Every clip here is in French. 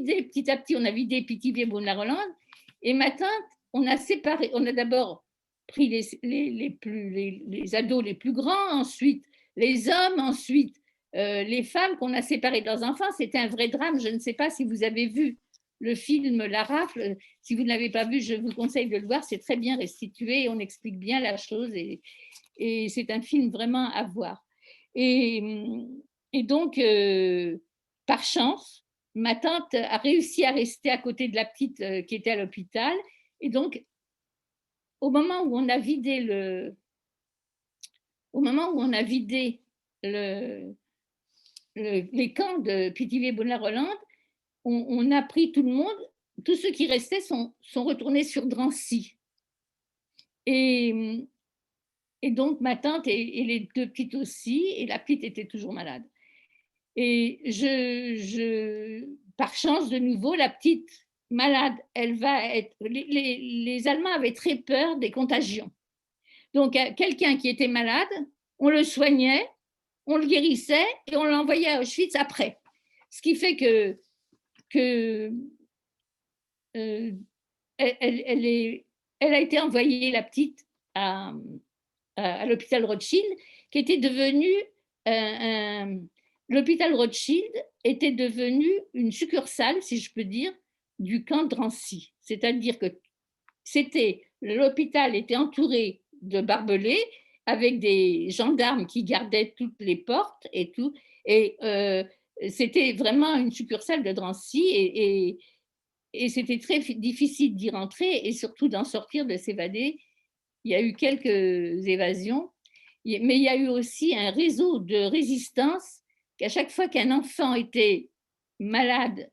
vidé petit à petit, on a vidé Pithiviers, Beaune-la-Rolande. Et ma tante, on a séparé, on a d'abord pris les ados les plus grands, ensuite les hommes, ensuite les femmes qu'on a séparées de leurs enfants. C'était un vrai drame. Je ne sais pas si vous avez vu le film La Rafle. Si vous ne l'avez pas vu, je vous conseille de le voir. C'est très bien restitué et on explique bien la chose. Et c'est un film vraiment à voir. Et, et donc, par chance, ma tante a réussi à rester à côté de la petite qui était à l'hôpital. Et donc, au moment où on a vidé les camps de Pithiviers-Beaune-la-Rolande, on a pris tout le monde, tous ceux qui restaient sont retournés sur Drancy. Et donc, ma tante et les deux petites aussi, et la petite était toujours malade. Et par chance, de nouveau, la petite malade, elle va être. Les Allemands avaient très peur des contagions. Donc, quelqu'un qui était malade, on le soignait, on le guérissait et on l'envoyait à Auschwitz après. Ce qui fait que elle a été envoyée, la petite, à l'hôpital Rothschild, qui était devenu l'hôpital Rothschild était devenu une succursale, si je peux dire, du camp de Drancy. C'est-à-dire que l'hôpital était entouré de barbelés avec des gendarmes qui gardaient toutes les portes et tout. Et c'était vraiment une succursale de Drancy et c'était très difficile d'y rentrer et surtout d'en sortir, de s'évader. Il y a eu quelques évasions, mais il y a eu aussi un réseau de résistance qu'à chaque fois qu'un enfant était malade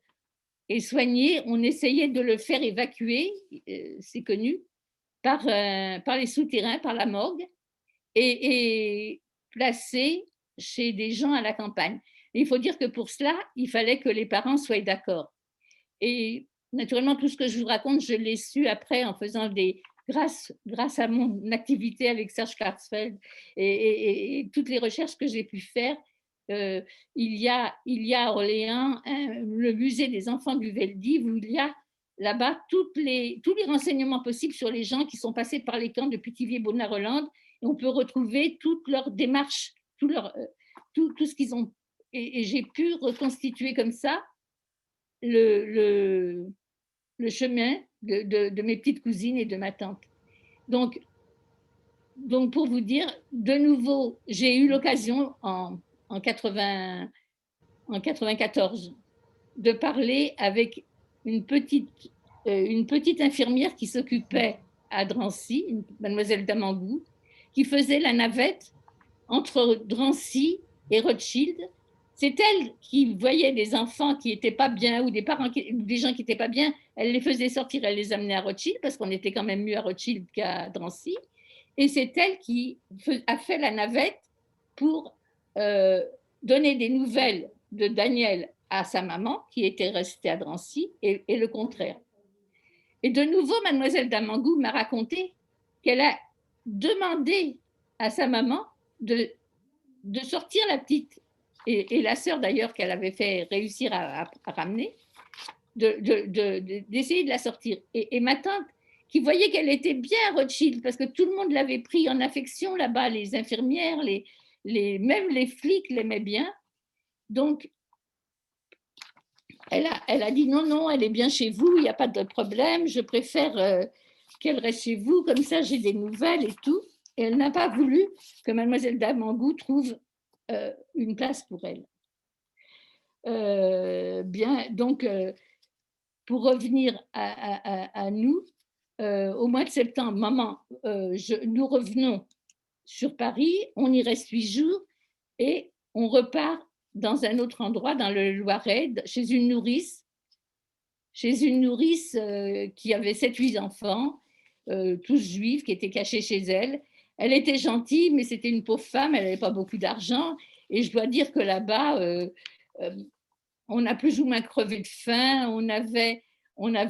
et soigné, on essayait de le faire évacuer, c'est connu, par les souterrains, par la morgue, et placer chez des gens à la campagne. Et il faut dire que pour cela, il fallait que les parents soient d'accord. Et naturellement, tout ce que je vous raconte, je l'ai su après en faisant grâce à mon activité avec Serge Klarsfeld et toutes les recherches que j'ai pu faire. Il y a à Orléans le musée des enfants du Veldiv où il y a là-bas tous les renseignements possibles sur les gens qui sont passés par les camps de Pithiviers-Beaune-la-Rolande, et on peut retrouver toute leur démarche, tout ce qu'ils ont. Et j'ai pu reconstituer comme ça le chemin de mes petites cousines et de ma tante. Donc pour vous dire, de nouveau, j'ai eu l'occasion en 94 de parler avec une petite infirmière qui s'occupait à Drancy, mademoiselle Damangou, qui faisait la navette entre Drancy et Rothschild. C'est elle qui voyait des enfants qui n'étaient pas bien ou des parents, des gens qui n'étaient pas bien, elle les faisait sortir, elle les amenait à Rothschild parce qu'on était quand même mieux à Rothschild qu'à Drancy. Et c'est elle qui a fait la navette pour donner des nouvelles de Daniel à sa maman qui était restée à Drancy et le contraire. Et de nouveau, mademoiselle Damangou m'a raconté qu'elle a demandé à sa maman de sortir la petite et la sœur d'ailleurs qu'elle avait fait réussir à ramener, d'essayer de la sortir. Et ma tante, qui voyait qu'elle était bien à Rothschild, parce que tout le monde l'avait pris en affection là-bas, les infirmières, même les flics l'aimaient bien. Donc, elle a dit non, elle est bien chez vous, il n'y a pas de problème, je préfère qu'elle reste chez vous, comme ça j'ai des nouvelles et tout. Et elle n'a pas voulu que mademoiselle Damangou trouve une place pour elle. Bien, donc, pour revenir à nous, au mois de septembre, maman, nous revenons sur Paris, on y reste 8 jours et on repart dans un autre endroit, dans le Loiret, chez une nourrice qui avait 7-8 enfants, tous juifs, qui étaient cachés chez elle. Elle était gentille, mais c'était une pauvre femme, elle n'avait pas beaucoup d'argent. Et je dois dire que là-bas, on a plus ou moins crevé de faim, on avait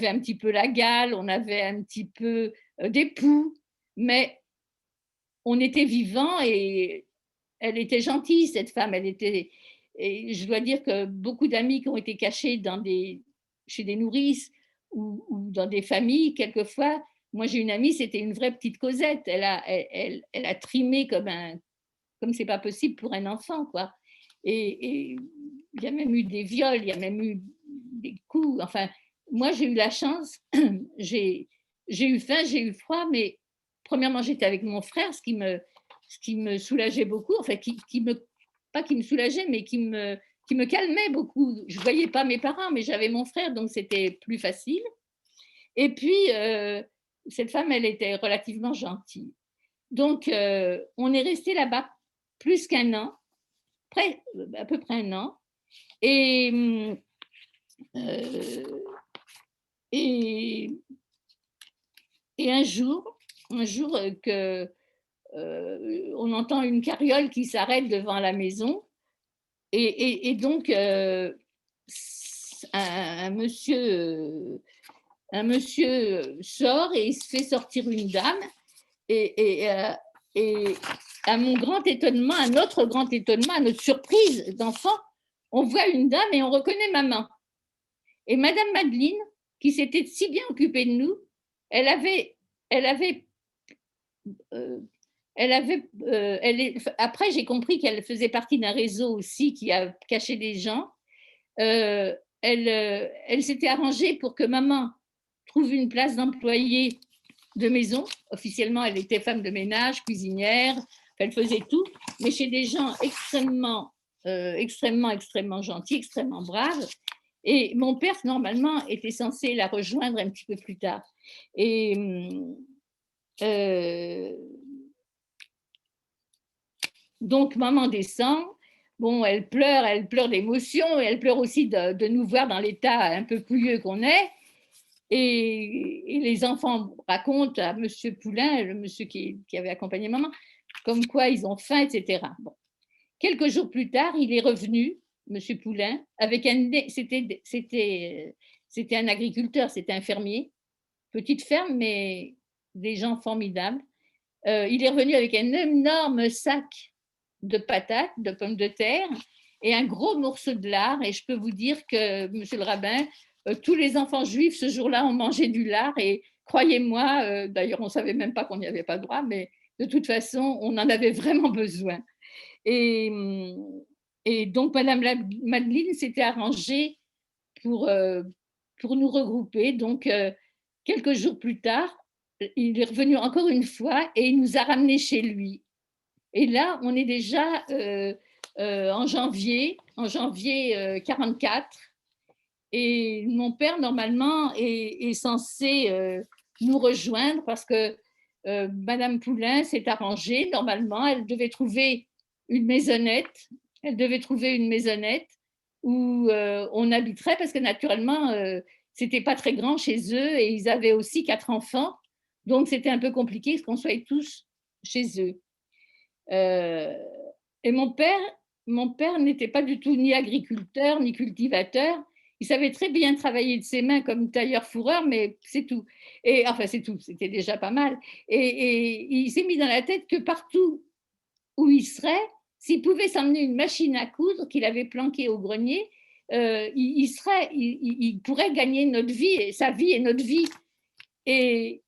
un petit peu la gale, on avait un petit peu des poux, mais on était vivants et elle était gentille, cette femme. Et je dois dire que beaucoup d'amis qui ont été cachés dans des chez des nourrices ou dans des familles, quelquefois, moi j'ai une amie, c'était une vraie petite Cosette. Elle a trimé comme c'est pas possible pour un enfant, quoi. Et il y a même eu des viols, il y a même eu des coups. Enfin, moi j'ai eu la chance, j'ai eu faim, j'ai eu froid, mais premièrement j'étais avec mon frère, ce qui me soulageait beaucoup, enfin pas qui me soulageait, mais qui me calmait beaucoup. Je voyais pas mes parents, mais j'avais mon frère, donc c'était plus facile. Et puis cette femme, elle était relativement gentille. Donc on est resté là-bas plus qu'un an, à peu près un an. Et, euh, et, et un jour on entend une carriole qui s'arrête devant la maison. Et donc, un monsieur sort et il se fait sortir une dame. Et à mon grand étonnement, à notre grand étonnement, à notre surprise d'enfant, on voit une dame et on reconnaît maman. Et Madame Madeline, qui s'était si bien occupée de nous, elle avait, elle avait, après j'ai compris qu'elle faisait partie d'un réseau aussi qui a caché des gens. Elle s'était arrangée pour que maman trouve une place d'employée de maison. Officiellement, elle était femme de ménage, cuisinière, elle faisait tout, mais chez des gens extrêmement gentils, extrêmement braves. Et mon père, normalement, était censé la rejoindre un petit peu plus tard. Et donc, maman descend. Bon, elle pleure d'émotion, et elle pleure aussi de nous voir dans l'état un peu pouilleux qu'on est. Et les enfants racontent à monsieur Poulain, le monsieur qui avait accompagné maman, comme quoi ils ont faim, etc. Bon. Quelques jours plus tard, il est revenu, monsieur Poulain, avec c'était un agriculteur, c'était un fermier, petite ferme, mais des gens formidables. Il est revenu avec un énorme sac de patates, de pommes de terre et un gros morceau de lard. Et je peux vous dire que, monsieur le rabbin, tous les enfants juifs ce jour-là ont mangé du lard. Et croyez-moi, d'ailleurs, on ne savait même pas qu'on n'y avait pas droit, mais de toute façon, on en avait vraiment besoin. Et, et donc, Madame Madeline s'était arrangée pour, pour nous regrouper. Donc, quelques jours plus tard, il est revenu encore une fois et il nous a ramenés chez lui. Et là, on est déjà en janvier 44. Et mon père, normalement, est censé nous rejoindre parce que Madame Poulain s'est arrangée. Normalement, elle devait trouver une maisonnette. Elle devait trouver une maisonnette où on habiterait parce que naturellement, c'était pas très grand chez eux et ils avaient aussi 4 enfants. Donc, c'était un peu compliqué qu'on soit tous chez eux. Et mon père n'était pas du tout ni agriculteur ni cultivateur. Il savait très bien travailler de ses mains comme tailleur-fourreur, mais c'est tout. Et enfin, c'est tout, c'était déjà pas mal. Et il s'est mis dans la tête que partout où il serait, s'il pouvait s'emmener une machine à coudre qu'il avait planquée au grenier, il pourrait gagner notre vie, sa vie et notre vie. Et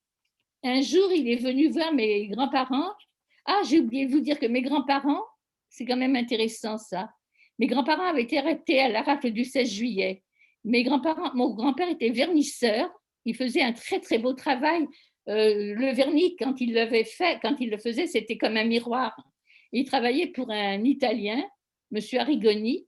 un jour, il est venu voir mes grands-parents. Ah, j'ai oublié de vous dire que mes grands-parents, c'est quand même intéressant ça. Mes grands-parents avaient été arrêtés à la rafle du 16 juillet. Mon grand-père était vernisseur. Il faisait un très très beau travail. Le vernis, quand il l'avait fait, quand il le faisait, c'était comme un miroir. Il travaillait pour un Italien, Monsieur Arrigoni,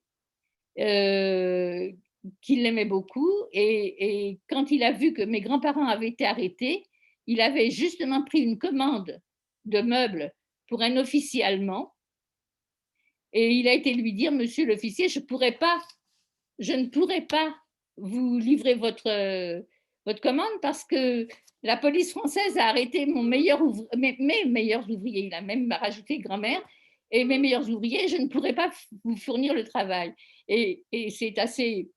qu'il l'aimait beaucoup. Et quand il a vu que mes grands-parents avaient été arrêtés, il avait justement pris une commande de meubles pour un officier allemand. Et il a été lui dire, monsieur l'officier, je ne pourrais pas vous livrer votre commande parce que la police française a arrêté mes meilleurs ouvriers. Il a même rajouté grand-mère et mes meilleurs ouvriers, je ne pourrais pas vous fournir le travail. Et c'est assez,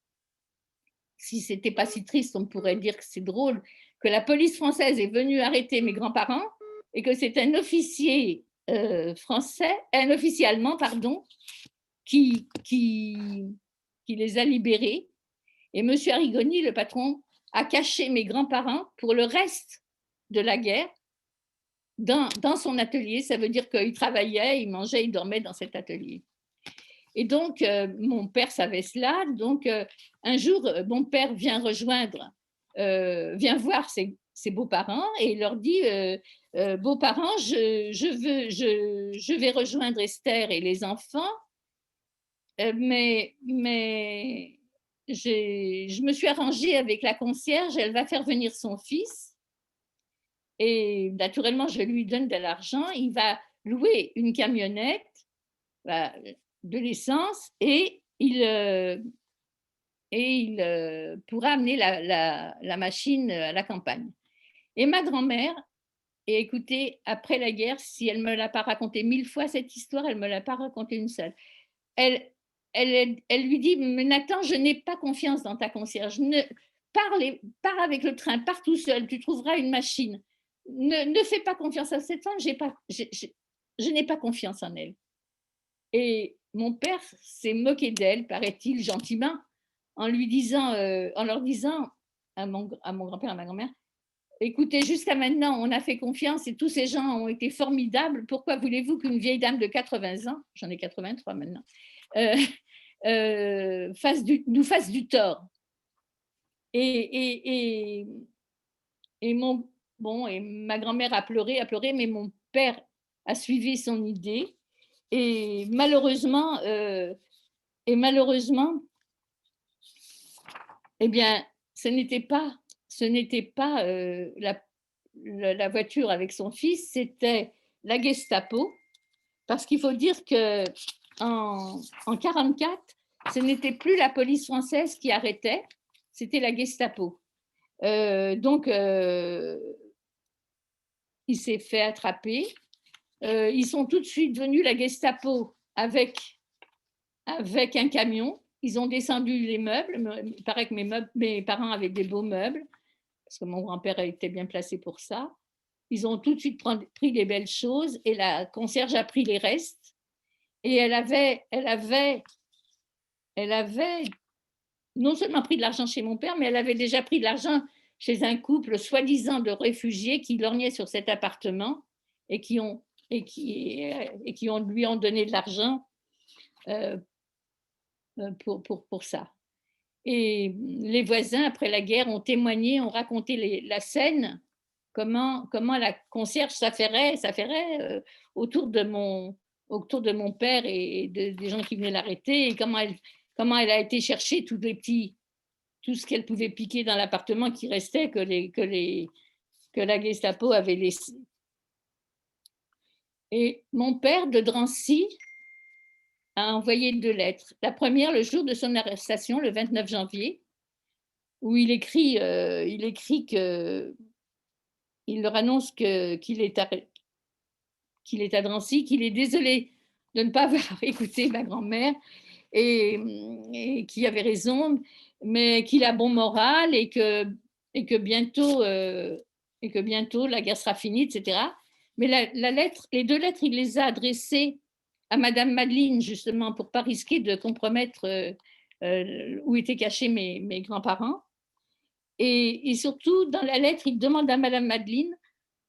si c'était pas si triste, on pourrait dire que c'est drôle, que la police française est venue arrêter mes grands-parents et que c'est un officier un officier allemand, pardon, qui les a libérés. Et monsieur Arrigoni, le patron, a caché mes grands-parents pour le reste de la guerre dans son atelier. Ça veut dire qu'il travaillait, il mangeait, il dormait dans cet atelier. Et donc, mon père savait cela. Donc, un jour, mon père vient vient voir ses beaux-parents et il leur dit beaux-parents, je vais rejoindre Esther et les enfants, mais je me suis arrangée avec la concierge, elle va faire venir son fils et naturellement, je lui donne de l'argent. Il va louer une camionnette, de l'essence et il pourra amener la machine à la campagne. Et ma grand-mère, et écoutez, après la guerre, si elle ne me l'a pas raconté 1000 fois cette histoire, elle ne me l'a pas racontée une seule. Elle, elle lui dit, mais Nathan, je n'ai pas confiance dans ta concierge. Pars avec le train, pars tout seul, tu trouveras une machine. Ne fais pas confiance à cette femme, je n'ai pas confiance en elle. Et mon père s'est moqué d'elle, paraît-il, gentiment, en leur disant à mon grand-père, à ma grand-mère, écoutez, jusqu'à maintenant, on a fait confiance et tous ces gens ont été formidables. Pourquoi voulez-vous qu'une vieille dame de 80 ans, j'en ai 83 maintenant, euh, nous fasse du tort? Et, et, et ma grand-mère a pleuré, mais mon père a suivi son idée. Et malheureusement, eh bien, ce n'était pas la voiture avec son fils, c'était la Gestapo, parce qu'il faut dire que en 44, ce n'était plus la police française qui arrêtait, c'était la Gestapo. Donc, il s'est fait attraper. Ils sont tout de suite venus, la Gestapo, avec un camion. Ils ont descendu les meubles. Il paraît que mes parents avaient des beaux meubles, parce que mon grand-père était bien placé pour ça. Ils ont tout de suite pris les belles choses et la concierge a pris les restes. Et elle avait non seulement pris de l'argent chez mon père, mais elle avait déjà pris de l'argent chez un couple soi-disant de réfugiés qui lorgnaient sur cet appartement et qui lui ont donné de l'argent pour ça. Et les voisins, après la guerre, ont témoigné, ont raconté la scène, comment la concierge s'affairait autour de mon père et des gens qui venaient l'arrêter, et comment elle a été chercher tout ce qu'elle pouvait piquer dans l'appartement qui restait, que la Gestapo avait laissé. Et mon père de Drancy a envoyé 2 lettres. La première, le jour de son arrestation, le 29 janvier, où il écrit que il leur annonce qu'il est à Drancy, qu'il est désolé de ne pas avoir écouté ma grand-mère et qu'il avait raison, mais qu'il a bon moral et que bientôt la guerre sera finie, etc. Mais les 2 lettres, il les a adressées à Madame Madeline, justement, pour ne pas risquer de compromettre où étaient cachés mes grands-parents. Et surtout, dans la lettre, il demande à Madame Madeline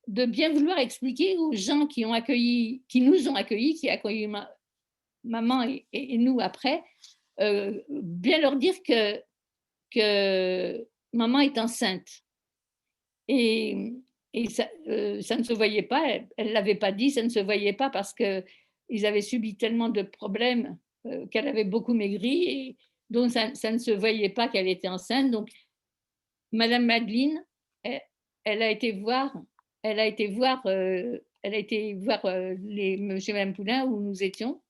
de bien vouloir expliquer aux gens qui nous ont accueillis, qui ont accueilli maman et nous après, bien leur dire que maman est enceinte. Et ça ne se voyait pas, elle ne l'avait pas dit, ça ne se voyait pas parce qu'ils avaient subi tellement de problèmes qu'elle avait beaucoup maigri, et donc ça ne se voyait pas qu'elle était enceinte. Donc, Madame Madeline, elle a été voir monsieur et Madame Poulain où nous étions,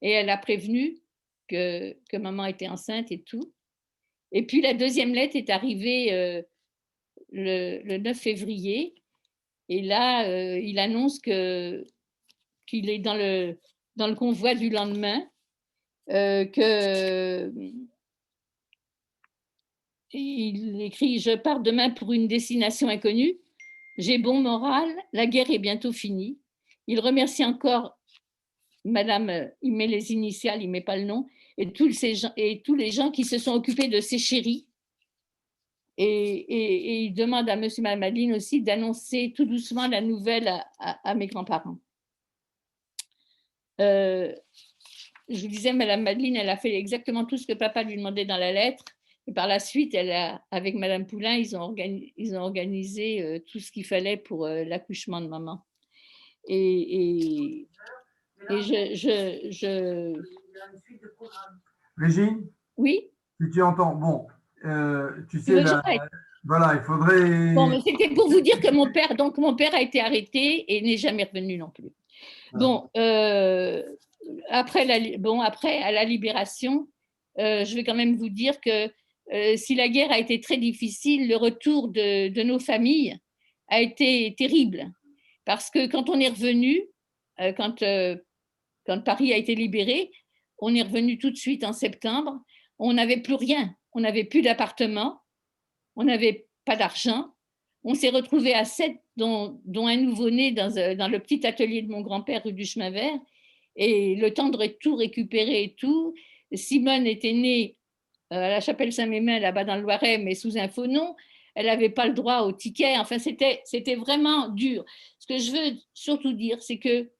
et elle a prévenu que maman était enceinte et tout. Et puis la deuxième lettre est arrivée le 9 février, et là, il annonce qu'il est dans le convoi du lendemain, il écrit « Je pars demain pour une destination inconnue. J'ai bon moral, la guerre est bientôt finie. » Il remercie encore Madame, il met les initiales, il ne met pas le nom, et tous les gens qui se sont occupés de ses chéris, et il demande à monsieur et madame Madeleine aussi d'annoncer tout doucement la nouvelle à mes grands-parents. Je vous disais, madame Madeleine, elle a fait exactement tout ce que papa lui demandait dans la lettre et par la suite, avec madame Poulain, ils ont organisé, tout ce qu'il fallait pour, l'accouchement de maman et et je Régine, oui? si tu entends, bon, tu Tu sais, veux que là, j'arrête? voilà, il Bon, faudrait. mais c'était pour vous dire que mon père a été arrêté et n'est jamais revenu non plus. Bon, après, à la libération, je vais quand même vous dire que si la guerre a été très difficile, le retour de nos familles a été terrible. Parce que quand on est revenu, quand Paris a été libéré, on est revenu tout de suite en septembre, on n'avait plus rien. On n'avait plus d'appartement, on n'avait pas d'argent. On s'est retrouvés à 7, dont un nouveau-né dans le petit atelier de mon grand-père rue du Chemin Vert. Et le temps de tout récupérer et tout. Simone était née à la Chapelle Saint-Mémin, là-bas dans le Loiret, mais sous un faux nom. Elle n'avait pas le droit au ticket. Enfin, c'était vraiment dur. Ce que je veux surtout dire, c'est que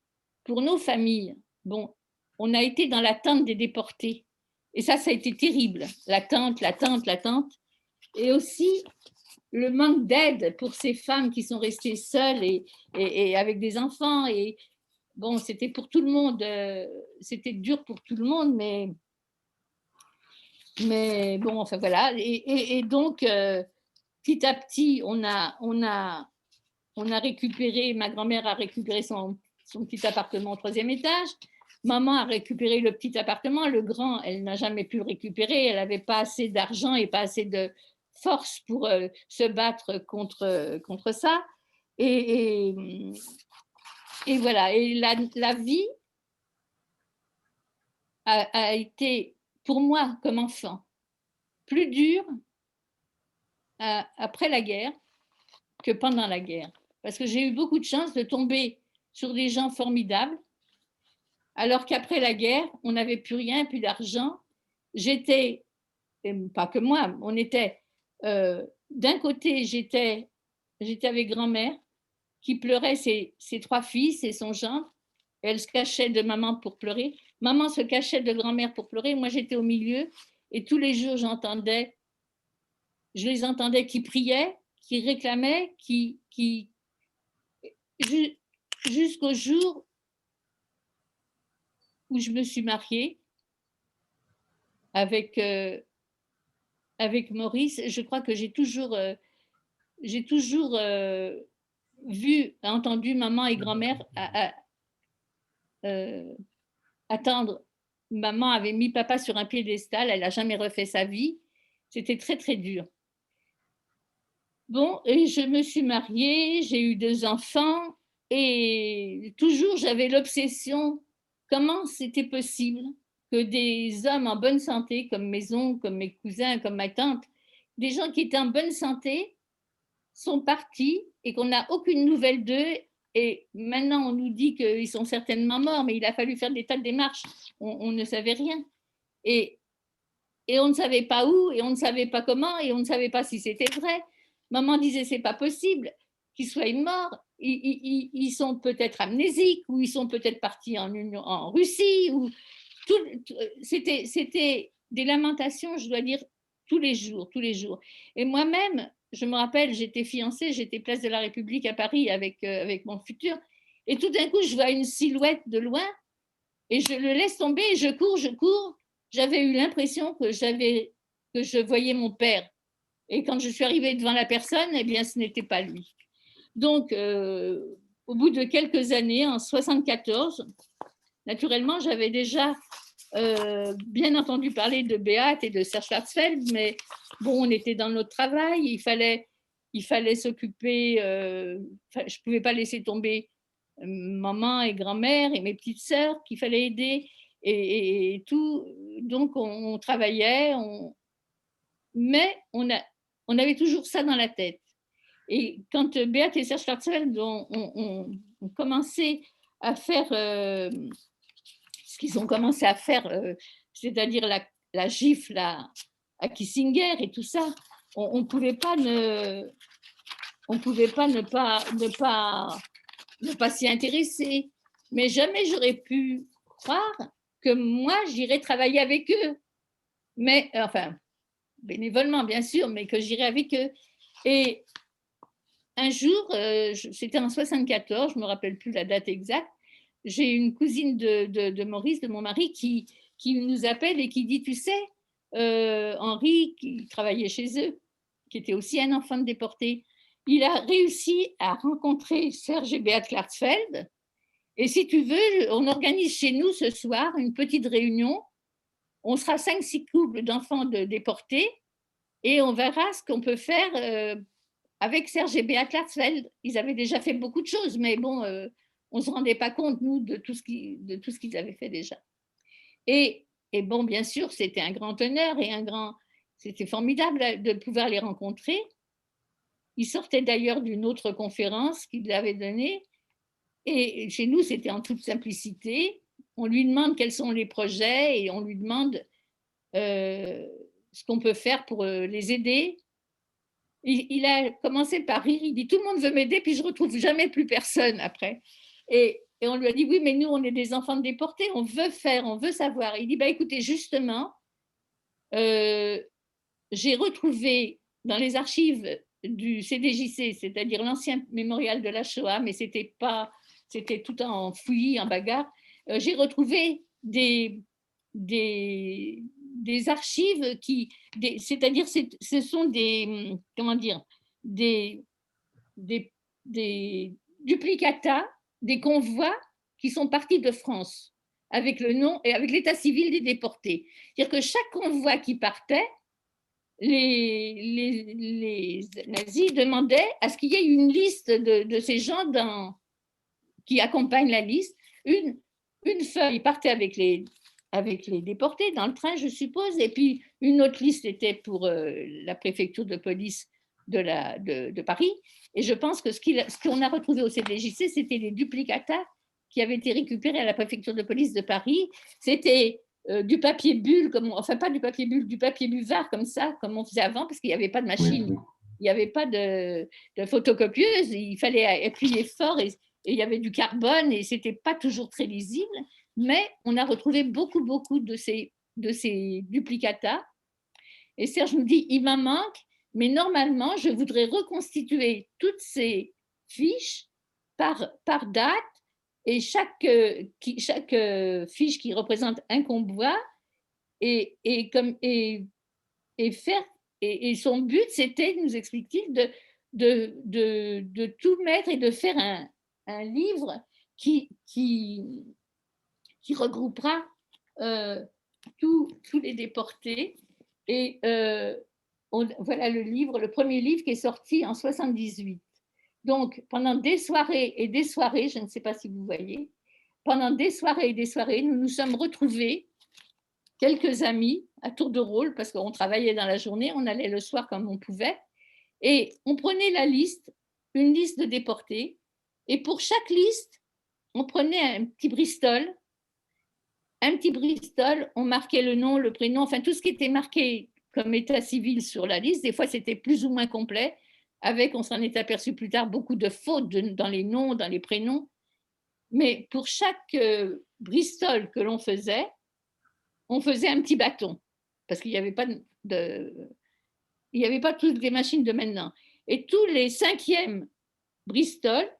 pour nos familles, bon, on a été dans l'attente des déportés. Et ça a été terrible. L'attente, l'attente, l'attente. Et aussi, le manque d'aide pour ces femmes qui sont restées seules et avec des enfants. Et bon, c'était pour tout le monde, c'était dur pour tout le monde, mais bon, enfin voilà. Et donc, petit à petit, on a récupéré, ma grand-mère a récupéré son petit appartement au 3e étage. Maman a récupéré le petit appartement. Le grand, elle n'a jamais pu le récupérer. Elle n'avait pas assez d'argent et pas assez de force pour se battre contre ça. Et, et, et voilà. Et la vie a été, pour moi, comme enfant, plus dure après la guerre que pendant la guerre. Parce que j'ai eu beaucoup de chance de tomber sur des gens formidables, alors qu'après la guerre, on n'avait plus rien, plus d'argent. J'étais, et pas que moi, on était, d'un côté, j'étais avec grand-mère qui pleurait ses 3 fils et son gendre. Elle se cachait de maman pour pleurer. Maman se cachait de grand-mère pour pleurer. Moi, j'étais au milieu et tous les jours, je les entendais qui priaient, qui réclamaient, jusqu'au jour où je me suis mariée avec, avec Maurice. Je crois que j'ai toujours vu, entendu maman et grand-mère attendre. Maman avait mis papa sur un piédestal, elle n'a jamais refait sa vie. C'était très, très dur. Bon, et je me suis mariée, j'ai eu 2 enfants et toujours j'avais l'obsession, comment c'était possible que des hommes en bonne santé, comme mes oncles, comme mes cousins, comme ma tante, des gens qui étaient en bonne santé, sont partis et qu'on n'a aucune nouvelle d'eux. Et maintenant, on nous dit qu'ils sont certainement morts, mais il a fallu faire des tas de démarches. On ne savait rien. Et, et on ne savait pas où, et on ne savait pas comment, et on ne savait pas si c'était vrai. Maman disait, c'est pas possible qu'ils soient morts. Ils sont peut-être amnésiques, ou ils sont peut-être partis en Russie. C'était des lamentations, je dois dire, tous les jours, tous les jours. Et moi-même, je me rappelle, j'étais fiancée, j'étais place de la République à Paris avec mon futur. Et tout d'un coup, je vois une silhouette de loin et je le laisse tomber et je cours, je cours. J'avais eu l'impression que je voyais mon père. Et quand je suis arrivée devant la personne, eh bien, ce n'était pas lui. Donc, au bout de quelques années, en 74, naturellement, j'avais déjà bien entendu parler de Beat et de Serge Schwarzfeld, mais bon, on était dans notre travail, il fallait s'occuper, je ne pouvais pas laisser tomber maman et grand-mère et mes petites sœurs qu'il fallait aider et tout. Donc, on travaillait, mais on avait toujours ça dans la tête. Et quand Beat et Serge Schwarzfeld ont commencé à faire ce qu'ils ont commencé à faire, c'est-à-dire la gifle à Kissinger et tout ça, on pouvait pas on pouvait pas ne pas s'y intéresser. Mais jamais j'aurais pu croire que moi, j'irais travailler avec eux. Mais, enfin, bénévolement, bien sûr, mais que j'irais avec eux. Et un jour, c'était en 74, je ne me rappelle plus la date exacte, j'ai une cousine de Maurice, de mon mari, qui nous appelle et qui dit, tu sais, Henri, qui travaillait chez eux, qui était aussi un enfant de déporté, il a réussi à rencontrer Serge et Beat Klarsfeld. Et si tu veux, on organise chez nous ce soir une petite réunion. On sera 5-6 couples d'enfants déportés et on verra ce qu'on peut faire avec Serge et Beat Klarsfeld. Ils avaient déjà fait beaucoup de choses, mais bon, on ne se rendait pas compte, nous, de tout ce qu'ils avaient fait déjà. Et bon, bien sûr, c'était un grand honneur et c'était formidable de pouvoir les rencontrer. Ils sortaient d'ailleurs d'une autre conférence qu'il avait donnée. Et chez nous, c'était en toute simplicité. On lui demande quels sont les projets et on lui demande ce qu'on peut faire pour les aider. Il a commencé par rire, il dit tout le monde veut m'aider, puis je ne retrouve jamais plus personne après. Et on lui a dit oui, mais nous, on est des enfants de déportés, on veut faire, on veut savoir. Il dit bah, écoutez, justement, j'ai retrouvé dans les archives du CDJC, c'est-à-dire l'ancien mémorial de la Shoah, mais c'était tout en fouillis, en bagarre, j'ai retrouvé des archives c'est-à-dire ce sont comment dire, des duplicata, des convois qui sont partis de France avec le nom et avec l'état civil des déportés. C'est-à-dire que chaque convoi qui partait, les nazis demandaient à ce qu'il y ait une liste de ces gens qui accompagnent la liste, une feuille partait avec les déportés dans le train, je suppose, et puis une autre liste était pour la préfecture de police de Paris. Et je pense que ce qu'on a retrouvé au CDJC, c'était les duplicata qui avaient été récupérés à la préfecture de police de Paris. C'était du papier bulle, enfin pas du papier bulle, du papier buvard comme ça, comme on faisait avant, parce qu'il n'y avait pas de machine, il n'y avait pas de photocopieuse, il fallait appuyer fort et il y avait du carbone et c'était pas toujours très lisible, mais on a retrouvé beaucoup de ces duplicata. Et Serge nous dit il m'en manque, mais normalement je voudrais reconstituer toutes ces fiches par date et chaque fiche qui représente un convoi et faire. Et son but, c'était, nous explique-t-il, de tout mettre et de faire un livre qui regroupera tous les déportés. Et voilà le premier livre qui est sorti en 78. Donc, pendant des soirées et des soirées, je ne sais pas si vous voyez, pendant des soirées et des soirées, nous nous sommes retrouvés, quelques amis, à tour de rôle, parce qu'on travaillait dans la journée, on allait le soir comme on pouvait, et on prenait une liste de déportés, et pour chaque liste, on prenait un petit Bristol, on marquait le nom, le prénom, enfin tout ce qui était marqué comme état civil sur la liste. Des fois, c'était plus ou moins complet, avec, on s'en est aperçu plus tard, beaucoup de fautes dans les noms, dans les prénoms. Mais pour chaque Bristol que l'on faisait, on faisait un petit bâton, parce qu'il n'y avait pas toutes les machines de maintenant. Et tous les 5e Bristol,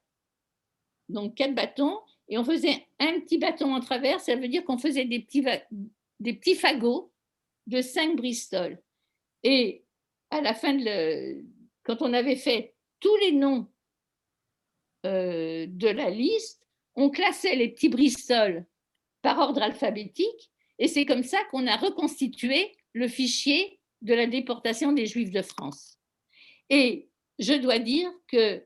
donc 4 bâtons, et on faisait un petit bâton en travers, ça veut dire qu'on faisait des petits fagots de 5 Bristol. Et à la fin, quand on avait fait tous les noms de la liste, on classait les petits Bristol par ordre alphabétique, et c'est comme ça qu'on a reconstitué le fichier de la déportation des Juifs de France. Et je dois dire que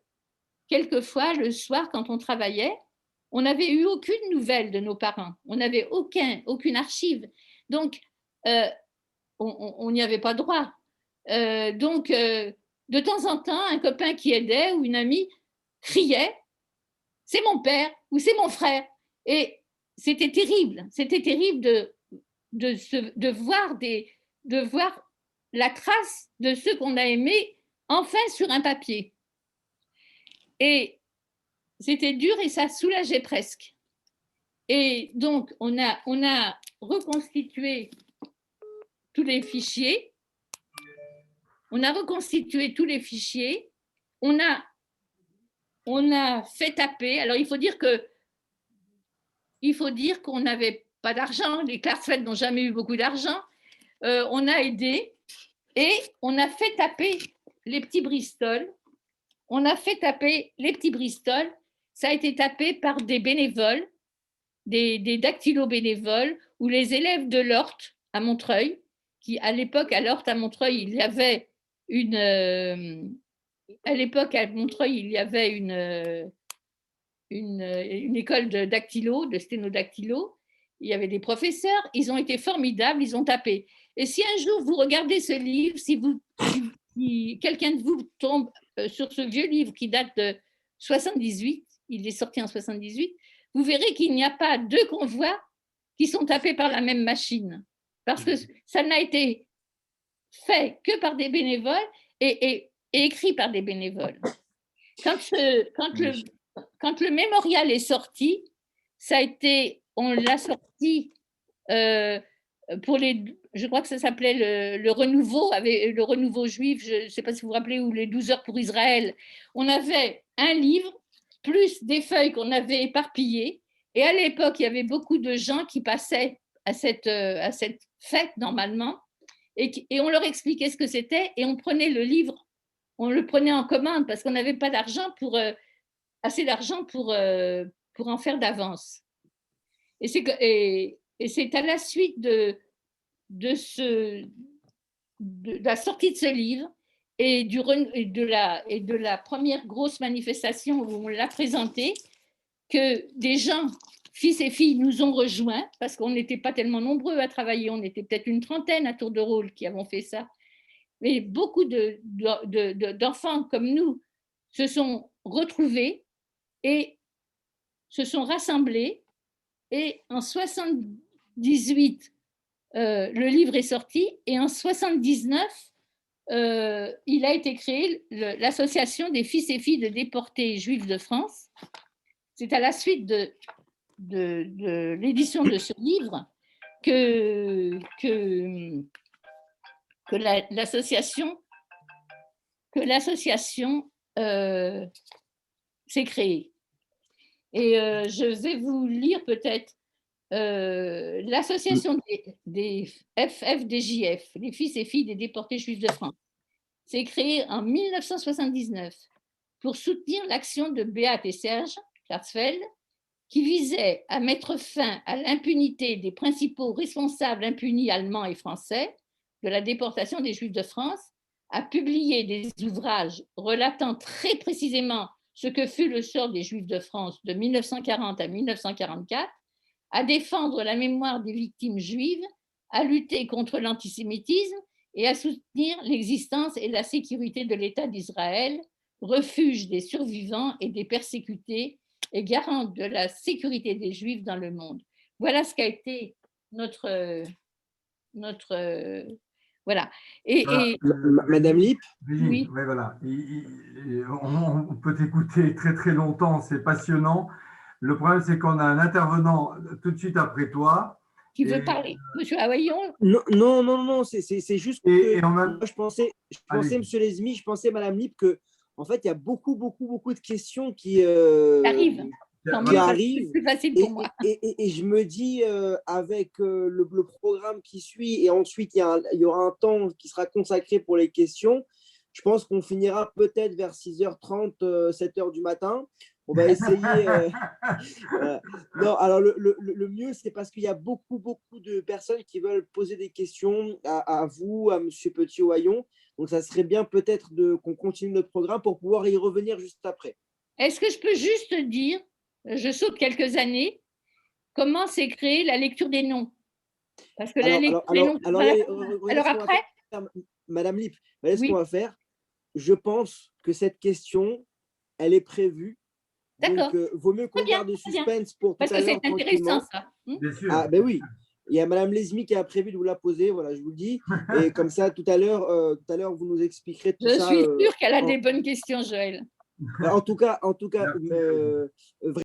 quelquefois, le soir, quand on travaillait, on n'avait eu aucune nouvelle de nos parents. On n'avait aucune archive. Donc, on n'y avait pas droit. Donc, de temps en temps, un copain qui aidait ou une amie criait « c'est mon père » ou « c'est mon frère ». Et c'était terrible. C'était terrible de voir la trace de ce qu'on a aimé enfin sur un papier. Et c'était dur et ça soulageait presque. Et donc, on a reconstitué tous les fichiers. On a reconstitué tous les fichiers. On a fait taper. Alors, il faut dire qu'on n'avait pas d'argent. Les Klarsfeld n'ont jamais eu beaucoup d'argent. On a aidé et on a fait taper les petits Bristol. On a fait taper les petits Bristol. Ça a été tapé par des bénévoles, des dactylos bénévoles, ou les élèves de l'Hort à Montreuil, qui à l'époque, à l'Hort à Montreuil, il y avait une école de dactylo, de sténodactylo. Il y avait des professeurs, ils ont été formidables, ils ont tapé. Et si un jour vous regardez ce livre, si quelqu'un de vous tombe sur ce vieux livre qui date de 78, il est sorti en 78, vous verrez qu'il n'y a pas deux convois qui sont tapés par la même machine. Parce que ça n'a été fait que par des bénévoles et écrit par des bénévoles. Quand le mémorial est sorti, on l'a sorti pour je crois que ça s'appelait le renouveau, avec le renouveau juif, je ne sais pas si vous vous rappelez, ou les 12 heures pour Israël. On avait un livre, plus des feuilles qu'on avait éparpillées. Et à l'époque, il y avait beaucoup de gens qui passaient à cette fête, normalement, et on leur expliquait ce que c'était, et on prenait le livre, on le prenait en commande, parce qu'on n'avait pas d'argent assez d'argent pour en faire d'avance. Et c'est à la suite de la sortie de ce livre et de la première grosse manifestation où on l'a présenté, que des gens, fils et filles, nous ont rejoints, parce qu'on n'était pas tellement nombreux à travailler, on était peut-être une trentaine à tour de rôle qui avons fait ça. Mais beaucoup d'enfants comme nous se sont retrouvés et se sont rassemblés. Et en 78, le livre est sorti, et en 79, il a été créé l'association des fils et filles de déportés juifs de France. C'est à la suite de l'édition de ce livre que l'association s'est créée. Et je vais vous lire peut-être l'association des FFDJF, les fils et filles des déportés juifs de France. C'est créé en 1979 pour soutenir l'action de Beat et Serge Klarsfeld, qui visait à mettre fin à l'impunité des principaux responsables impunis allemands et français de la déportation des Juifs de France, à publier des ouvrages relatant très précisément ce que fut le sort des Juifs de France de 1940 à 1944, à défendre la mémoire des victimes juives, à lutter contre l'antisémitisme et à soutenir l'existence et la sécurité de l'État d'Israël, refuge des survivants et des persécutés et garant de la sécurité des Juifs dans le monde. Voilà ce qu'a été notre voilà. Madame Lipp. Oui, voilà. On peut t'écouter très très longtemps, c'est passionnant. Le problème, c'est qu'on a un intervenant tout de suite après toi. Qui veut parler, Monsieur Hawaillon? Non, c'est juste que je pensais, Monsieur Lesmi, je pensais, Madame Lipp, que en fait, il y a beaucoup de questions qui arrivent. C'est plus facile pour moi. Et je me dis, avec le programme qui suit, et ensuite il y aura un temps qui sera consacré pour les questions, je pense qu'on finira peut-être vers 6h30, 7h du matin. On va essayer. Non, alors le mieux, c'est parce qu'il y a beaucoup de personnes qui veulent poser des questions à vous, à M. Petit-Ohaillon. Donc, ça serait bien peut-être qu'on continue notre programme pour pouvoir y revenir juste après. Est-ce que je peux juste dire, je saute quelques années, comment s'est créée la lecture des noms? Parce que la lecture des noms. Alors après, Madame Lipp, ce qu'on va faire, je pense que cette question, elle est prévue. D'accord. Donc, vaut mieux qu'on garde le suspense pour tout parce à l'heure. Parce que c'est intéressant, ça. Bien sûr. Ah, ben oui. Il y a Madame Lesmi qui a prévu de vous la poser, voilà, je vous le dis. Et comme ça, tout à l'heure, vous nous expliquerez tout Je ça. suis sûre qu'elle a en, des bonnes questions, Joël. en tout cas,